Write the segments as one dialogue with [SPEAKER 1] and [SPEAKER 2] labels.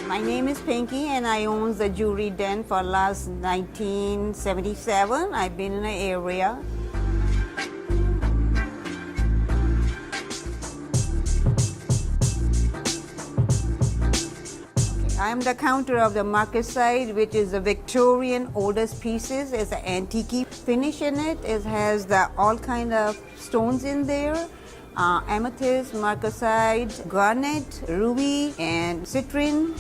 [SPEAKER 1] My name is Pinky and I own the jewelry den for last 1977. I've been in the area. I'm the counter of the market side, which is the Victorian oldest pieces. It's an antique finish in it. It has all kind of stones in there. Amethyst, marcasite, garnet, ruby, and citrine.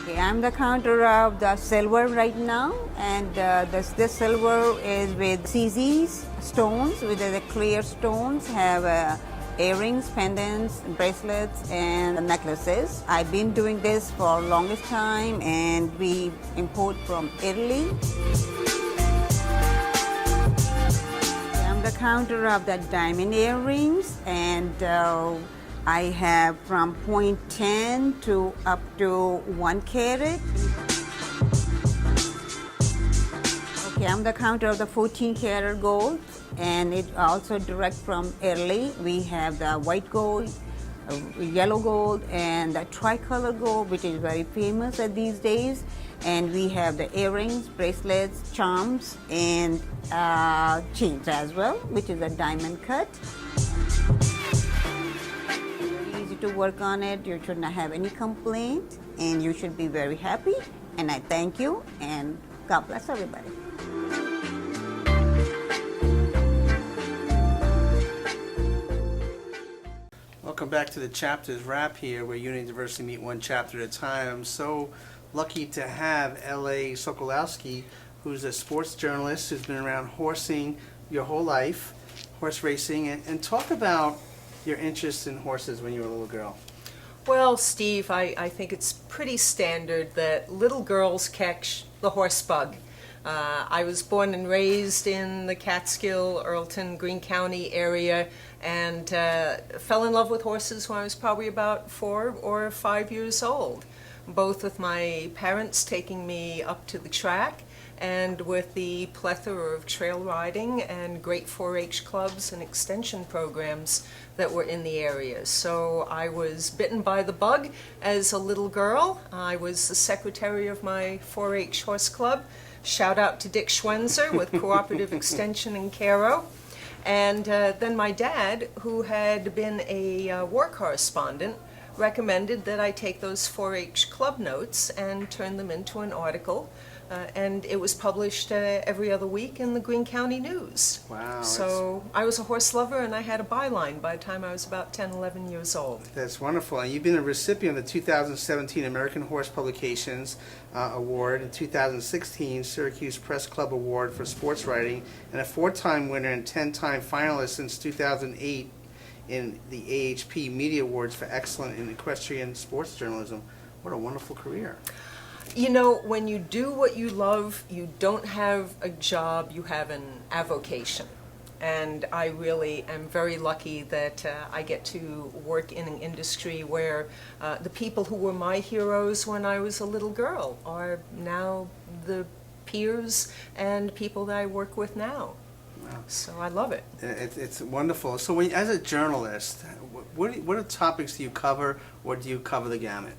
[SPEAKER 1] Okay, I'm the counter of the silver right now, and this silver is with CZ's stones, with the clear stones, have earrings, pendants, bracelets, and necklaces. I've been doing this for longest time, and we import from Italy. I'm the counter of the diamond earrings, and I have from 0.10 to up to 1 carat. Okay, I'm the counter of the 14 karat gold, and it also direct from Italy. We have the white gold, yellow gold, and the tricolor gold, which is very famous at these days. And we have the earrings, bracelets, charms, and chains as well, which is a diamond cut. Very easy to work on it. You should not have any complaint, and you should be very happy. And I thank you, and God bless everybody.
[SPEAKER 2] Welcome back to the Chapters Wrap here, where unity and diversity meet one chapter at a time. I'm so lucky to have L.A. Sokolowski, who's a sports journalist who's been around horsing your whole life, horse racing, and talk about your interest in horses when you were a little girl.
[SPEAKER 3] Well, Steve, I think it's pretty standard that little girls catch the horse bug. I was born and raised in the Catskill, Earlton, Greene County area, and fell in love with horses when I was probably about 4 or 5 years old, both with my parents taking me up to the track and with the plethora of trail riding and great 4-H clubs and extension programs that were in the area. So I was bitten by the bug as a little girl. I was the secretary of my 4-H horse club. Shout out to Dick Schwenzer with Cooperative Extension in Cairo. And then my dad, who had been a war correspondent, recommended that I take those 4-H club notes and turn them into an article. And it was published every other week in the Greene County News.
[SPEAKER 2] Wow.
[SPEAKER 3] So I was a horse lover, and I had a byline by the time I was about 10, 11 years old.
[SPEAKER 2] That's wonderful. And you've been a recipient of the 2017 American Horse Publications Award, in 2016 Syracuse Press Club Award for Sports Writing, and a 4-time winner and 10-time finalist since 2008 in the AHP Media Awards for Excellent in Equestrian Sports Journalism. What a wonderful career.
[SPEAKER 3] You know, when you do what you love, you don't have a job, you have an avocation. And I really am very lucky that I get to work in an industry where the people who were my heroes when I was a little girl are now the peers and people that I work with now.
[SPEAKER 2] Wow.
[SPEAKER 3] So I love it.
[SPEAKER 2] It's wonderful. So as a journalist, what topics do you cover, or do you cover the gamut?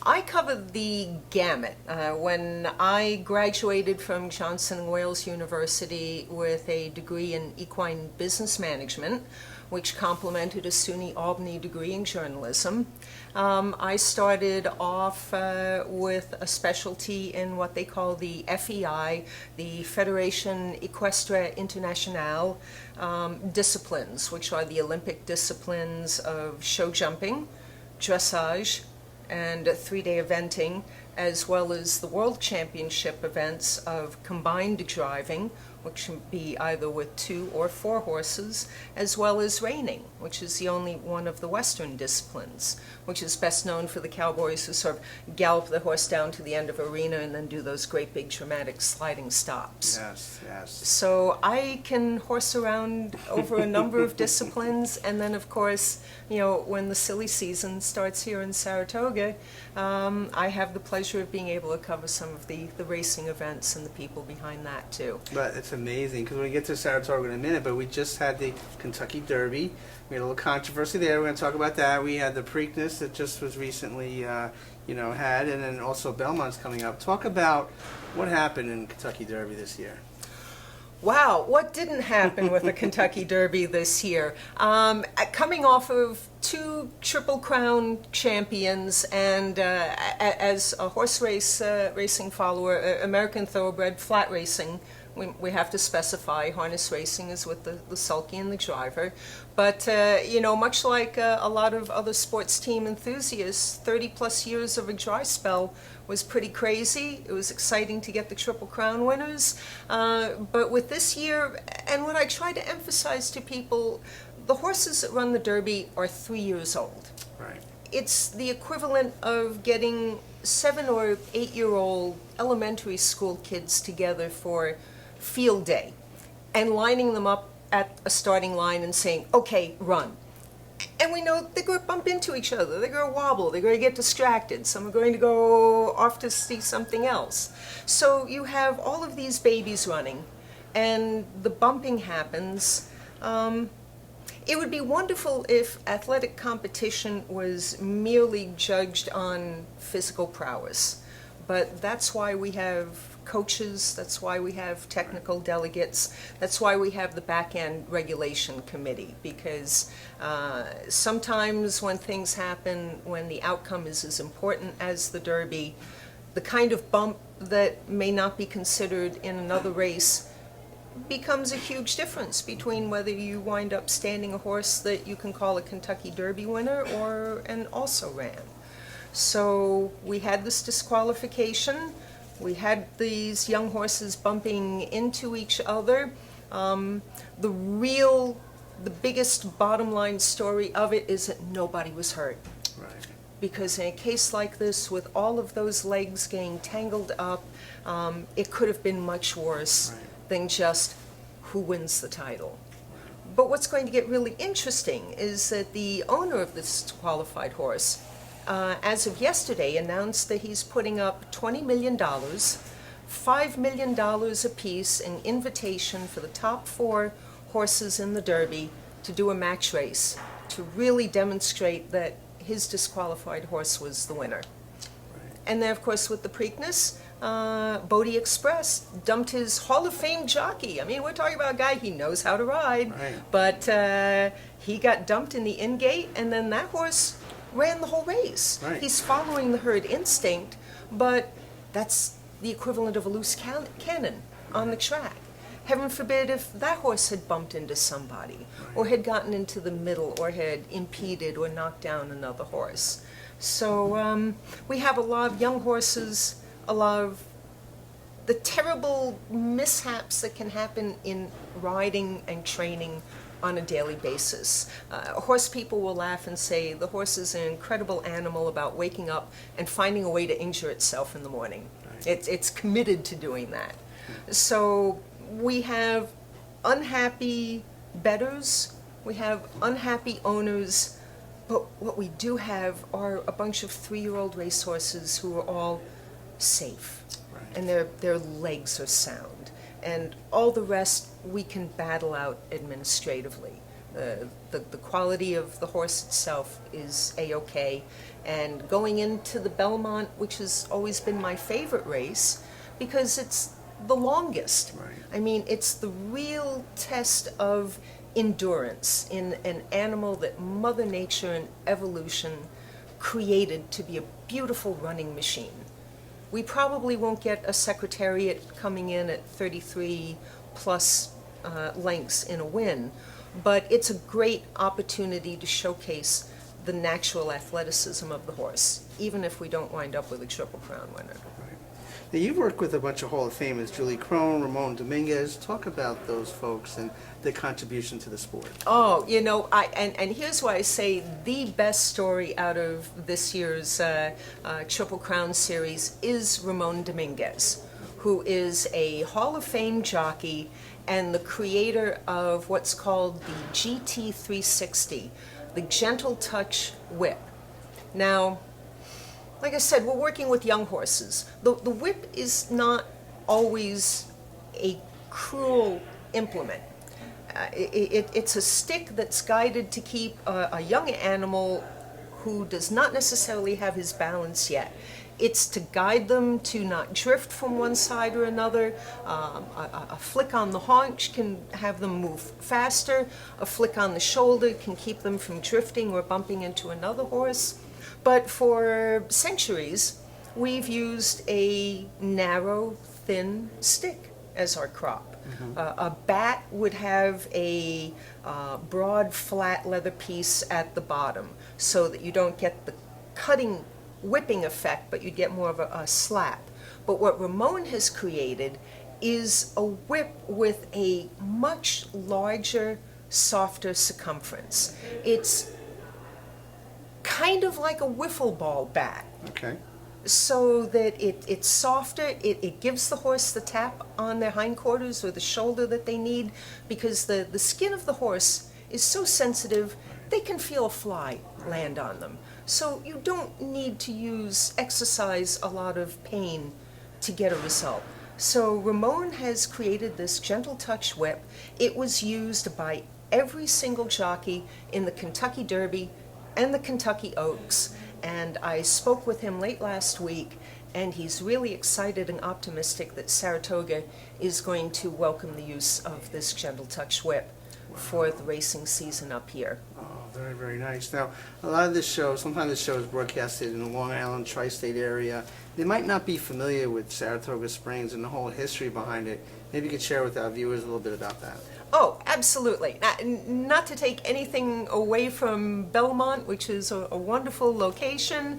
[SPEAKER 3] I covered the gamut. When I graduated from Johnson & Wales University with a degree in equine business management, which complemented a SUNY Albany degree in journalism, I started off with a specialty in what they call the FEI, the Fédération Équestre Internationale disciplines, which are the Olympic disciplines of show jumping, dressage, and 3-day eventing, as well as the World Championship events of combined driving, which can be either with 2 or 4 horses, as well as reining, which is the only one of the Western disciplines, which is best known for the cowboys who sort of gallop the horse down to the end of arena and then do those great big dramatic sliding stops.
[SPEAKER 2] Yes, yes.
[SPEAKER 3] So I can horse around over a number of disciplines, and then of course, you know, when the silly season starts here in Saratoga, I have the pleasure of being able to cover some of the racing events and the people behind that too.
[SPEAKER 2] But it's amazing because we get to Saratoga in a minute, but we just had the Kentucky Derby. We had a little controversy there. We're going to talk about that. We had the Preakness that just was recently, had, and then also Belmont's coming up. Talk about what happened in Kentucky Derby this year.
[SPEAKER 3] Wow, what didn't happen with the Kentucky Derby this year? Coming off of two Triple Crown champions, and as a horse racing follower, American Thoroughbred flat racing, we have to specify harness racing is with the sulky and the driver. But, much like a lot of other sports team enthusiasts, 30 plus years of a dry spell was pretty crazy. It was exciting to get the Triple Crown winners. But with this year, and what I try to emphasize to people, the horses that run the Derby are 3 years old.
[SPEAKER 2] Right.
[SPEAKER 3] It's the equivalent of getting 7 or 8-year-old elementary school kids together for field day and lining them up at a starting line and saying, okay, run. And we know they're going to bump into each other, they're going to wobble, they're going to get distracted, some are going to go off to see something else. So you have all of these babies running, and the bumping happens. It would be wonderful if athletic competition was merely judged on physical prowess, but that's why we have coaches, that's why we have technical delegates, that's why we have the back-end regulation committee, because sometimes when things happen, when the outcome is as important as the Derby, the kind of bump that may not be considered in another race becomes a huge difference between whether you wind up standing a horse that you can call a Kentucky Derby winner or an also ran. So we had this disqualification. We had these young horses bumping into each other. The biggest bottom line story of it is that nobody was hurt.
[SPEAKER 2] Right.
[SPEAKER 3] Because in a case like this, with all of those legs getting tangled up, it could have been much worse than just who wins the title. But what's going to get really interesting is that the owner of this disqualified horse, as of yesterday, announced that he's putting up $20 million, $5 million apiece in invitation for the top 4 horses in the Derby to do a match race to really demonstrate that his disqualified horse was the winner. And then, of course, with the Preakness, Bodie Express dumped his Hall of Fame jockey. I mean, we're talking about a guy, he knows how to ride, but he got dumped in the in-gate, and then that horse ran the whole race.
[SPEAKER 2] Right.
[SPEAKER 3] He's following the herd instinct, but that's the equivalent of a loose cannon on the track. Heaven forbid if that horse had bumped into somebody, or had gotten into the middle, or had impeded or knocked down another horse. So we have a lot of young horses, a lot of the terrible mishaps that can happen in riding and training on a daily basis. Horse people will laugh and say the horse is an incredible animal about waking up and finding a way to injure itself in the morning. It's committed to doing that. So we have unhappy bettors, we have unhappy owners, but what we do have are a bunch of 3-year-old racehorses who are all safe, and their legs are sound, and all the rest we can battle out administratively. The quality of the horse itself is A-OK, and going into the Belmont, which has always been my favorite race, because it's the longest. I mean, it's the real test of endurance in an animal that Mother Nature and evolution created to be a beautiful running machine. We probably won't get a Secretariat coming in at 33 plus lengths in a win, but it's a great opportunity to showcase the natural athleticism of the horse, even if we don't wind up with a Triple Crown winner.
[SPEAKER 2] Now, you've worked with a bunch of Hall of Famers, Julie Crone, Ramon Dominguez. Talk about those folks and their contribution to the sport.
[SPEAKER 3] Oh, and here's why I say the best story out of this year's Triple Crown series is Ramon Dominguez, who is a Hall of Fame jockey and the creator of what's called the GT360, the Gentle Touch Whip. Now, like I said, we're working with young horses. The whip is not always a cruel implement. It's a stick that's guided to keep a young animal who does not necessarily have his balance yet. It's to guide them to not drift from one side or another. A flick on the haunch can have them move faster. A flick on the shoulder can keep them from drifting or bumping into another horse. But for centuries, we've used a narrow, thin stick as our crop. A bat would have a broad, flat leather piece at the bottom so that you don't get the cutting, whipping effect, but you get more of a slap. But what Ramon has created is a whip with a much larger, softer circumference. It's kind of like a wiffle ball bat.
[SPEAKER 2] Okay.
[SPEAKER 3] So that it's softer, it gives the horse the tap on their hindquarters or the shoulder that they need, because the skin of the horse is so sensitive, they can feel a fly land on them. So you don't need to exercise a lot of pain to get a result. So Ramon has created this gentle touch whip. It was used by every single jockey in the Kentucky Derby and the Kentucky Oaks. And I spoke with him late last week, and he's really excited and optimistic that Saratoga is going to welcome the use of this gentle touch whip for the racing season up here.
[SPEAKER 2] Oh, very, very nice. Now, a lot of this show, sometimes this show is broadcasted in the Long Island tri-state area. They might not be familiar with Saratoga Springs and the whole history behind it. Maybe you could share with our viewers a little bit about that.
[SPEAKER 3] Oh, absolutely. Not to take anything away from Belmont, which is a wonderful location.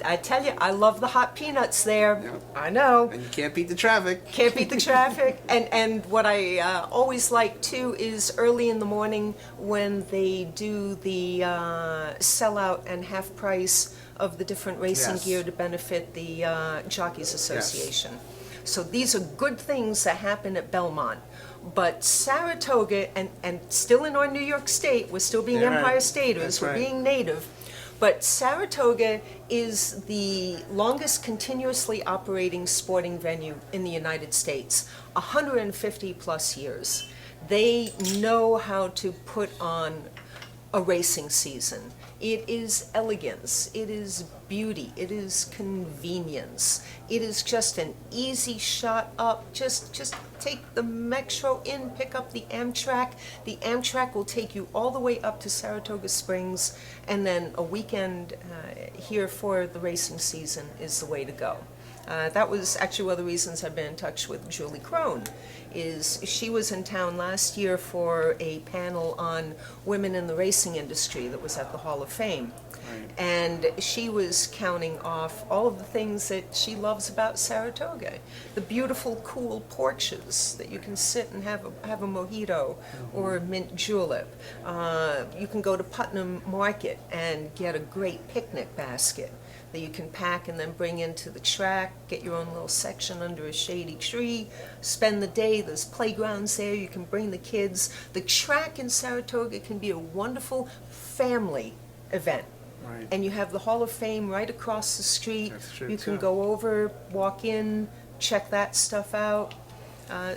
[SPEAKER 3] I tell you, I love the hot peanuts there.
[SPEAKER 2] Yeah.
[SPEAKER 3] I know.
[SPEAKER 2] And you can't beat the traffic.
[SPEAKER 3] Can't beat the traffic. And what I always like, too, is early in the morning when they do the sellout and half price of the different racing
[SPEAKER 2] Yes.
[SPEAKER 3] gear to benefit the Jockeys Association. So these are good things that happen at Belmont. But Saratoga, and still in our New York State, we're still being
[SPEAKER 2] Yeah, right.
[SPEAKER 3] Empire Staters,
[SPEAKER 2] That's
[SPEAKER 3] we're
[SPEAKER 2] right.
[SPEAKER 3] being native, but Saratoga is the longest continuously operating sporting venue in the United States, 150 plus years. They know how to put on a racing season. It is elegance, it is beauty, it is convenience. It is just an easy shot up. Just take the Metro in, pick up the Amtrak. The Amtrak will take you all the way up to Saratoga Springs, and then a weekend here for the racing season is the way to go. That was actually one of the reasons I've been in touch with Julie Crone, is she was in town last year for a panel on women in the racing industry that was at the Hall of Fame.
[SPEAKER 2] Right.
[SPEAKER 3] And she was counting off all of the things that she loves about Saratoga. The beautiful, cool porches that you can sit and have a mojito or a mint julep. You can go to Putnam Market and get a great picnic basket that you can pack and then bring into the track, get your own little section under a shady tree, spend the day. There's playgrounds there, you can bring the kids. The track in Saratoga can be a wonderful family event.
[SPEAKER 2] Right.
[SPEAKER 3] And you have the Hall of Fame right across the street.
[SPEAKER 2] That's true,
[SPEAKER 3] You can
[SPEAKER 2] too.
[SPEAKER 3] go over, walk in, check that stuff out.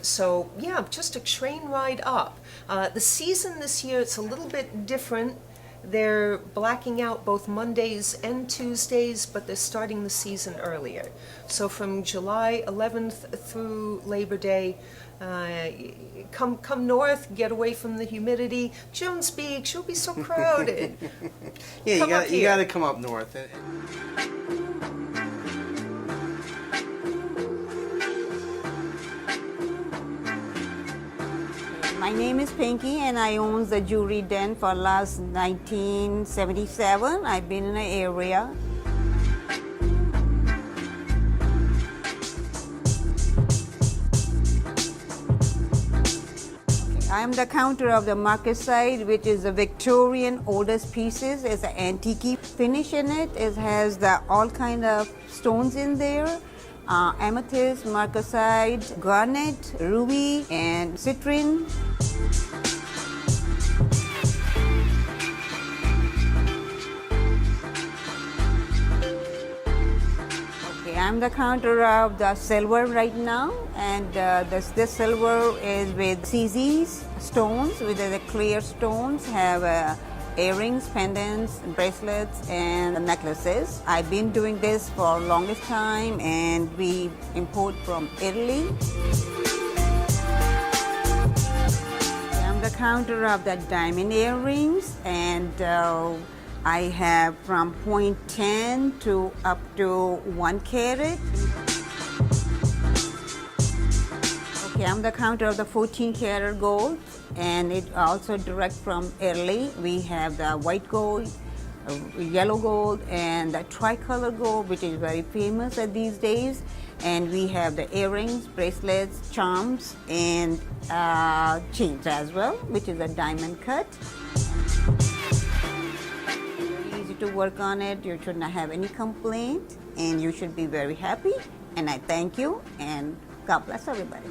[SPEAKER 3] So yeah, just a train ride up. The season this year, it's a little bit different. They're blacking out both Mondays and Tuesdays, but they're starting the season earlier. So from July 11th through Labor Day, come north, get away from the humidity. Jones Beach, you'll be so crowded.
[SPEAKER 2] Yeah,
[SPEAKER 3] Come up
[SPEAKER 2] you
[SPEAKER 3] here.
[SPEAKER 2] got to come up north.
[SPEAKER 1] My name is Pinky, and I own the jewelry den for last 1977. I've been in the area. I'm the counter of the market side, which is the Victorian oldest pieces. It's an antique finish in it. It has all kind of stones in there. Amethyst, marcasite, garnet, ruby, and citrine. Okay, I'm the counter of the silver right now, And this silver is with CZ's stones, with the clear stones, have earrings, pendants, bracelets, and necklaces. I've been doing this for longest time, and we import from Italy. I'm the counter of the diamond earrings, and I have from 0.10 to up to 1 carat. Okay, I'm the counter of the 14 karat gold, and it also direct from Italy. We have the white gold, yellow gold, and the tricolor gold, which is very famous at these days. And we have the earrings, bracelets, charms, and chains as well, which is a diamond cut. Very easy to work on it. You should not have any complaint, and you should be very happy. And I thank you, and God bless everybody.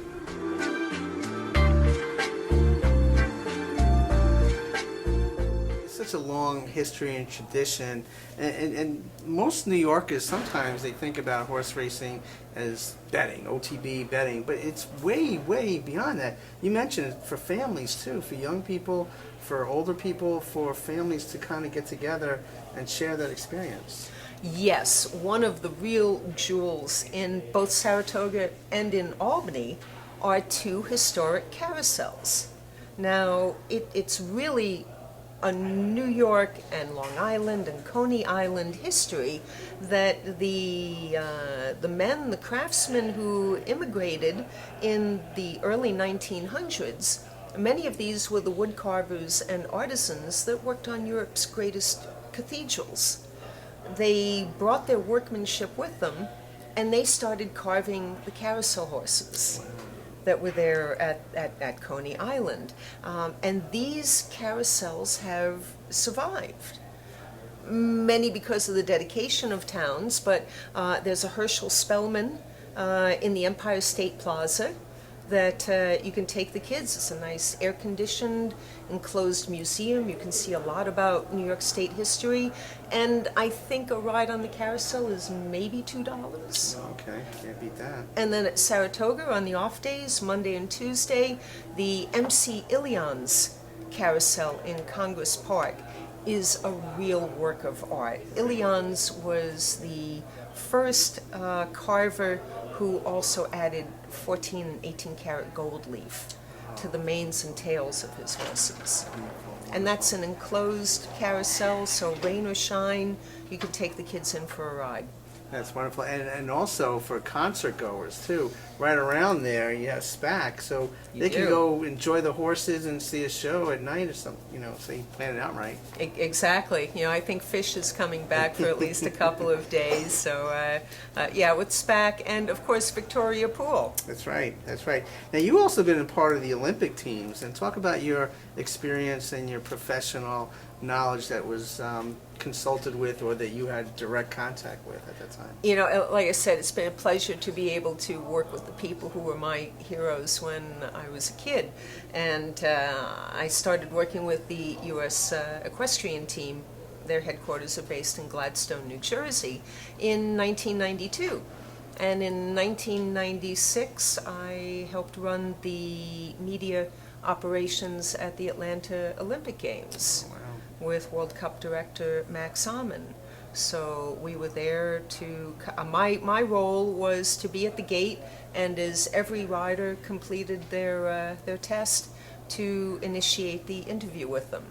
[SPEAKER 2] Such a long history and tradition, and most New Yorkers, sometimes they think about horse racing as betting, OTB betting, but it's way, way beyond that. You mentioned it for families too, for young people, for older people, for families to kind of get together and share that experience.
[SPEAKER 3] Yes, one of the real jewels in both Saratoga and in Albany are two historic carousels. Now, it's really a New York and Long Island and Coney Island history that the men, the craftsmen who immigrated in the early 1900s, many of these were the wood carvers and artisans that worked on Europe's greatest cathedrals. They brought their workmanship with them, and they started carving the carousel horses that were there at Coney Island. And these carousels have survived. Many because of the dedication of towns, but there's a Herschel Spellman in the Empire State Plaza that you can take the kids. It's a nice air-conditioned, enclosed museum. You can see a lot about New York State history. And I think a ride on the carousel is maybe $2.
[SPEAKER 2] Okay, can't beat that.
[SPEAKER 3] And then at Saratoga on the off days, Monday and Tuesday, the MC Ilian's carousel in Congress Park is a real work of art. Ilian's was the first carver who also added 14 and 18 karat gold leaf to the manes and tails of his horses. And that's an enclosed carousel, so rain or shine, you can take the kids in for a ride.
[SPEAKER 2] That's wonderful, and also for concert goers too. Right around there, you have SPAC, so they can go enjoy the horses and see a show at night or something. You know, so you plan it out right.
[SPEAKER 3] Exactly. You know, I think Fish is coming back for at least a couple of days. So, yeah, with SPAC and of course Victoria Pool.
[SPEAKER 2] That's right. That's right. Now you also been a part of the Olympic teams, and talk about your experience and your professional knowledge that was consulted with or that you had direct contact with at that time.
[SPEAKER 3] You know, like I said, it's been a pleasure to be able to work with the people who were my heroes when I was a kid. And I started working with the U.S. equestrian team. Their headquarters are based in Gladstone, New Jersey, in 1992. And in 1996, I helped run the media operations at the Atlanta Olympic Games.
[SPEAKER 2] Wow.
[SPEAKER 3] With World Cup director Max Ammann. So we were there to, my role was to be at the gate, and as every rider completed their test, to initiate the interview with them.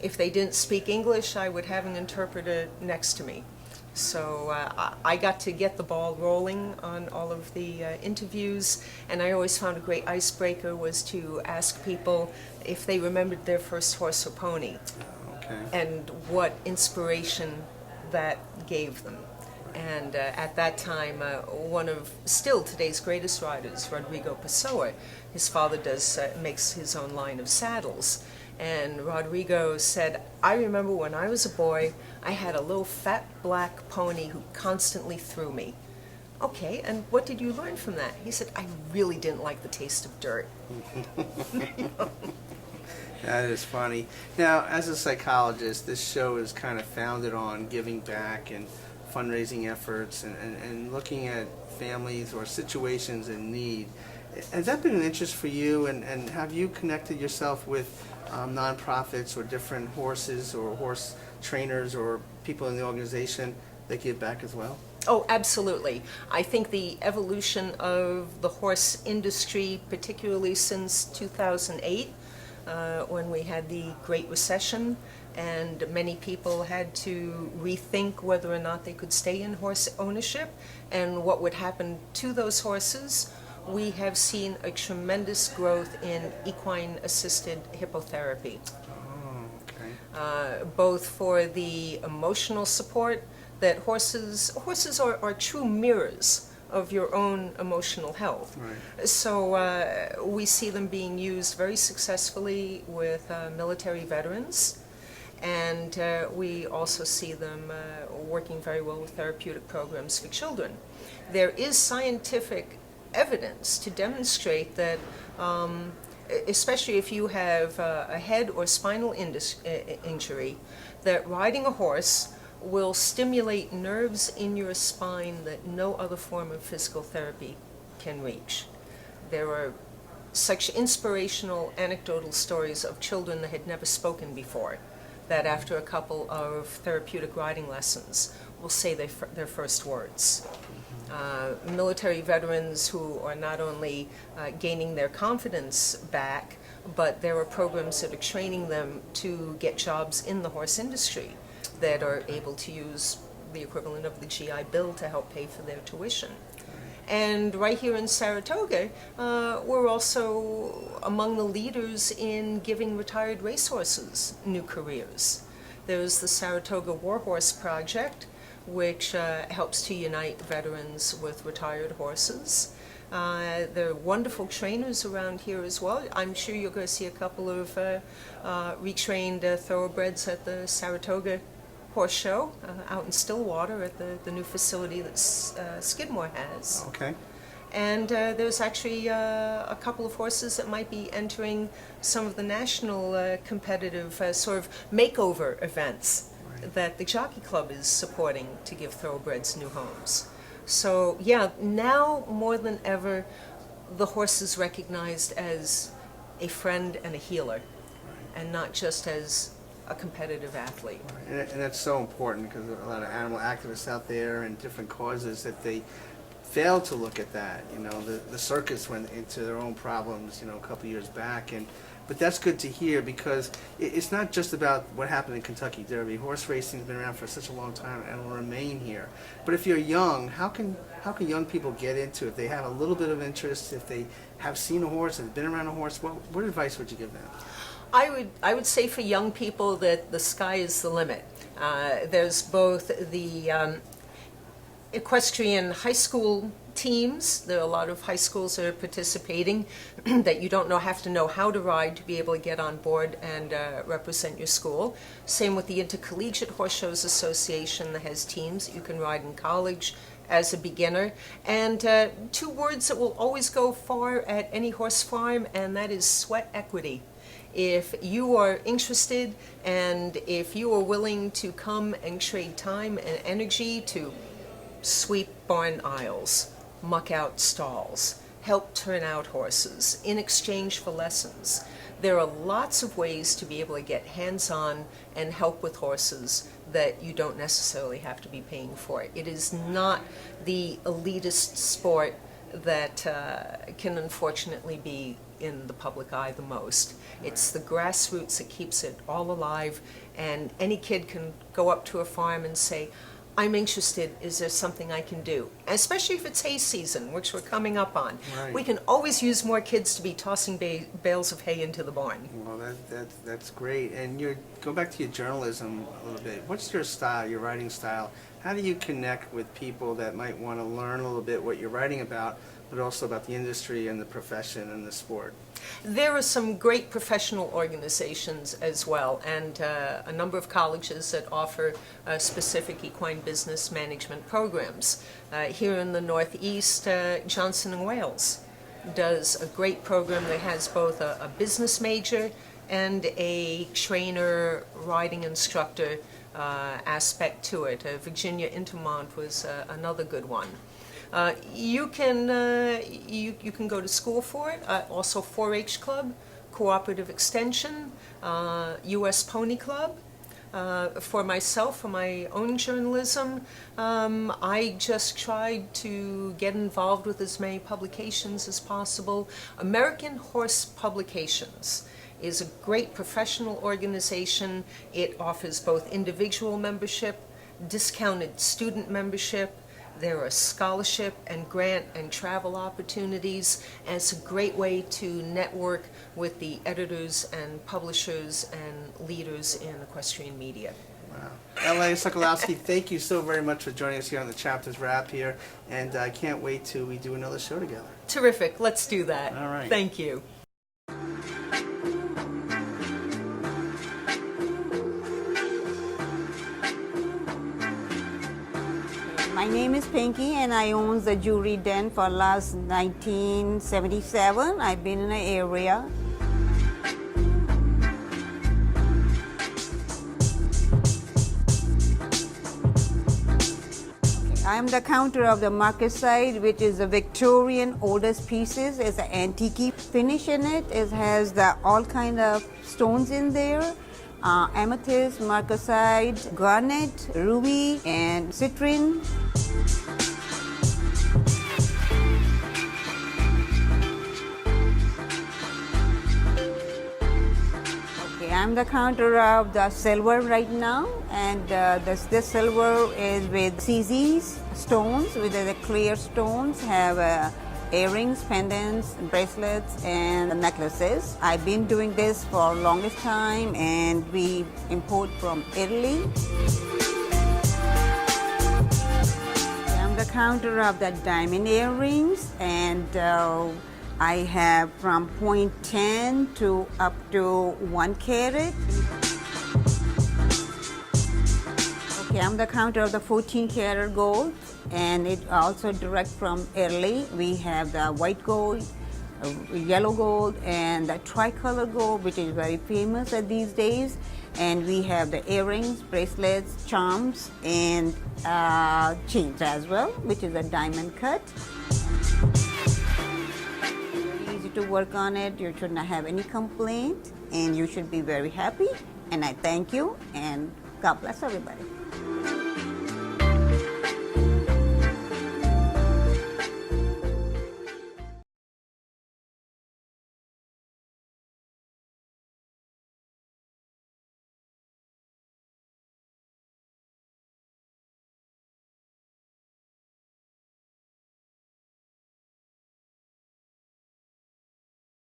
[SPEAKER 3] If they didn't speak English, I would have an interpreter next to me. So I got to get the ball rolling on all of the interviews, and I always found a great icebreaker was to ask people if they remembered their first horse or pony. And what inspiration that gave them. And at that time, one of still today's greatest riders, Rodrigo Pessoa, his father makes his own line of saddles. And Rodrigo said, I remember when I was a boy, I had a little fat black pony who constantly threw me. Okay, and what did you learn from that? He said, I really didn't like the taste of dirt.
[SPEAKER 2] That is funny. Now, as a psychologist, this show is kind of founded on giving back and fundraising efforts and looking at families or situations in need. Has that been an interest for you, and have you connected yourself with nonprofits or different horses or horse trainers or people in the organization that give back as well?
[SPEAKER 3] Oh, absolutely. I think the evolution of the horse industry, particularly since 2008, when we had the Great Recession, and many people had to rethink whether or not they could stay in horse ownership and what would happen to those horses. We have seen a tremendous growth in equine-assisted hippotherapy,
[SPEAKER 2] Oh, okay.
[SPEAKER 3] both for the emotional support that horses are true mirrors of your own emotional health.
[SPEAKER 2] Right.
[SPEAKER 3] So we see them being used very successfully with military veterans, and we also see them working very well with therapeutic programs for children. There is scientific evidence to demonstrate that, especially if you have a head or spinal injury, that riding a horse will stimulate nerves in your spine that no other form of physical therapy can reach. There are such inspirational anecdotal stories of children that had never spoken before, that after a couple of therapeutic riding lessons will say their first words. Military veterans who are not only gaining their confidence back, but there are programs that are training them to get jobs in the horse industry that are able to use the equivalent of the GI Bill to help pay for their tuition. And right here in Saratoga, we're also among the leaders in giving retired racehorses new careers. There's the Saratoga Warhorse Project, which helps to unite veterans with retired horses. There are wonderful trainers around here as well. I'm sure you're going to see a couple of retrained thoroughbreds at the Saratoga Horse Show out in Stillwater at the new facility that Skidmore has.
[SPEAKER 2] Okay.
[SPEAKER 3] And there's actually a couple of horses that might be entering some of the national competitive sort of makeover events that the Jockey Club is supporting to give thoroughbreds new homes. So yeah, now more than ever, the horse is recognized as a friend and a healer, and not just as a competitive athlete.
[SPEAKER 2] And that's so important, because there are a lot of animal activists out there and different causes that they fail to look at that. You know, the circus went into their own problems, a couple years back, but that's good to hear, because it's not just about what happened in Kentucky Derby. Horse racing has been around for such a long time and will remain here. But if you're young, how can young people get into it? If they have a little bit of interest, if they have seen a horse and been around a horse, what advice would you give them?
[SPEAKER 3] I would say for young people that the sky is the limit. There's both the equestrian high school teams. There are a lot of high schools that are participating that you don't have to know how to ride to be able to get on board and represent your school. Same with the Intercollegiate Horse Shows Association that has teams that you can ride in college as a beginner. And two words that will always go far at any horse farm, and that is sweat equity. If you are interested and if you are willing to come and trade time and energy to sweep barn aisles, muck out stalls, help turn out horses in exchange for lessons, there are lots of ways to be able to get hands-on and help with horses that you don't necessarily have to be paying for. It is not the elitist sport that can unfortunately be in the public eye the most. It's the grassroots that keeps it all alive, and any kid can go up to a farm and say, I'm interested, is there something I can do? Especially if it's hay season, which we're coming up on.
[SPEAKER 2] Right.
[SPEAKER 3] We can always use more kids to be tossing bales of hay into the barn.
[SPEAKER 2] Well, that's great. And go back to your journalism a little bit. What's your style, your writing style? How do you connect with people that might want to learn a little bit what you're writing about, but also about the industry and the profession and the sport?
[SPEAKER 3] There are some great professional organizations as well, and a number of colleges that offer specific equine business management programs. Here in the Northeast, Johnson & Wales does a great program that has both a business major and a trainer, riding instructor aspect to it. Virginia Intermont was another good one. You can go to school for it. Also 4-H Club, Cooperative Extension, U.S. Pony Club. For myself, for my own journalism, I just tried to get involved with as many publications as possible. American Horse Publications is a great professional organization. It offers both individual membership, discounted student membership. There are scholarship and grant and travel opportunities, and it's a great way to network with the editors and publishers and leaders in equestrian media.
[SPEAKER 2] Wow. L.A. Sokolowski, thank you so very much for joining us here on the Chapters Wrap here, and I can't wait till we do another show together.
[SPEAKER 3] Terrific. Let's do that.
[SPEAKER 2] All right.
[SPEAKER 3] Thank you.
[SPEAKER 1] My name is Pinky and I own the jewelry den for last 1977. I've been in the area. I am the counter of the market side, which is the Victorian oldest pieces. It's an antique finish in it. It has all kind of stones in there. Amethyst, marcasite, garnet, ruby, and citrine. Okay, I'm the counter of the silver right now, and this silver is with CZ's stones, with the clear stones, have earrings, pendants, bracelets, and necklaces. I've been doing this for longest time, and we import from Italy. I'm the counter of the diamond earrings, and I have from 0.10 to up to 1 carat. Okay, I'm the counter of the 14 karat gold, and it also direct from Italy. We have the white gold, yellow gold, and the tricolor gold, which is very famous at these days. And we have the earrings, bracelets, charms, and chains as well, which is a diamond cut. Very easy to work on it. You should not have any complaint, and you should be very happy. And I thank you, and God bless everybody.